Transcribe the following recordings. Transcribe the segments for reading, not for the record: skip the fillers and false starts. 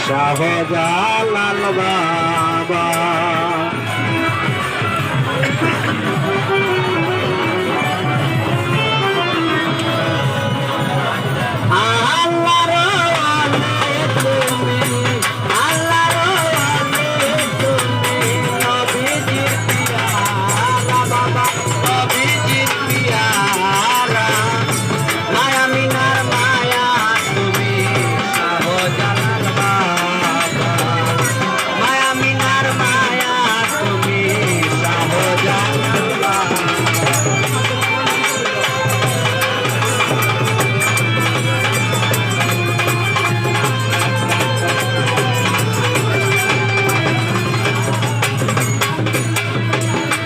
শাহজালাল বাবা।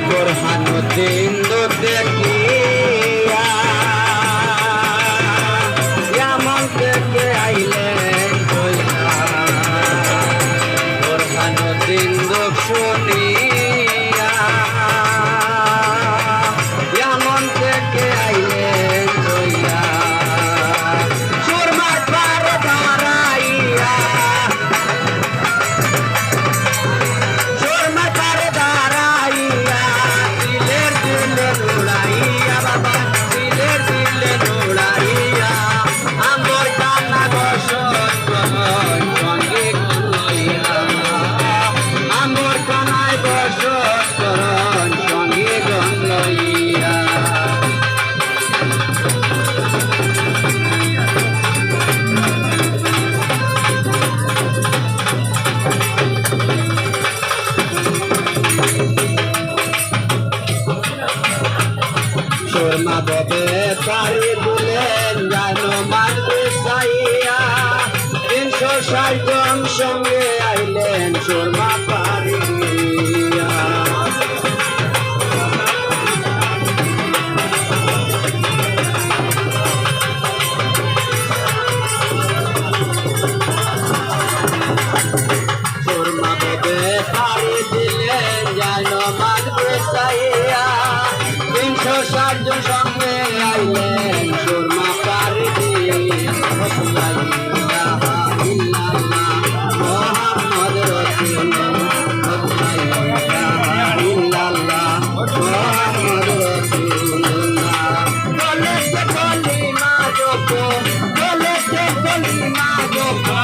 Burhanuddin dekiya yaman থেকে আইলেন কইয়া Burhanuddin শুনিয়া yaman থেকে আইলেন কইয়া সুরমার পার দাঁড়াইয়া সুরমা ববে পারি দিলেন জানো মাদ্রাসাইয়া 360 জন সঙ্গে আইলেন সুরমা পারি দিয়া সুরমা ববে পারি দিলেন জানো মাদ্রাসাইয়া 360 জন সঙ্গে আইলেন সুরমা পারি দিয়া মোহাম্মদ রাসূলুল্লাহ মোহাম্মদ রাসূলুল্লাহ বলেছে কলিমা জপো বলেছে কলিমা জপো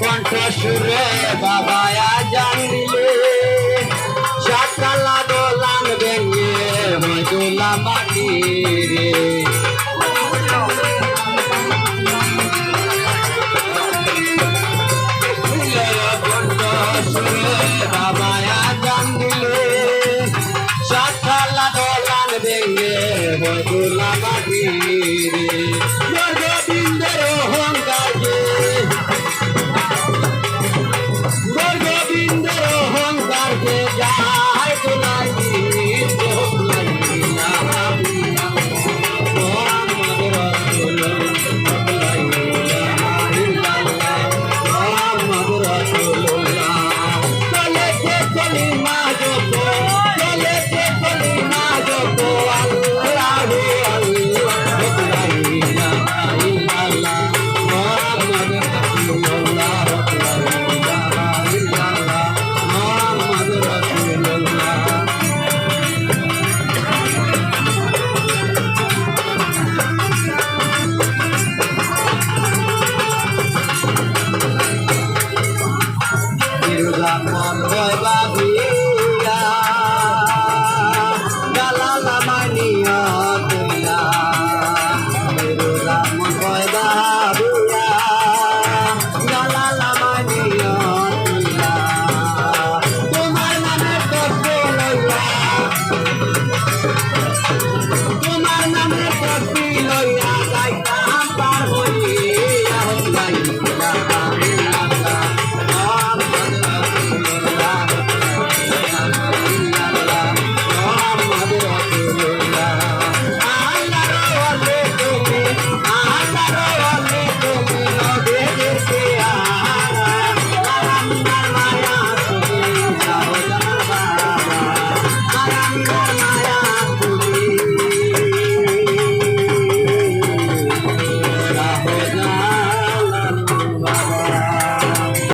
কণ্ঠ সুরে বাবা আজান দিলে সাকালা দোলান ভেঙে মজুলা মাটি রে কণ্ঠ সুরে বাবা আজান দিলে সাকালা দোলান ভেঙে মজুলা মাটি রে গোবিন্দের অহংকার গোবিন্দের অহংকার কে যায় তোলাই গঙ্গার মায়া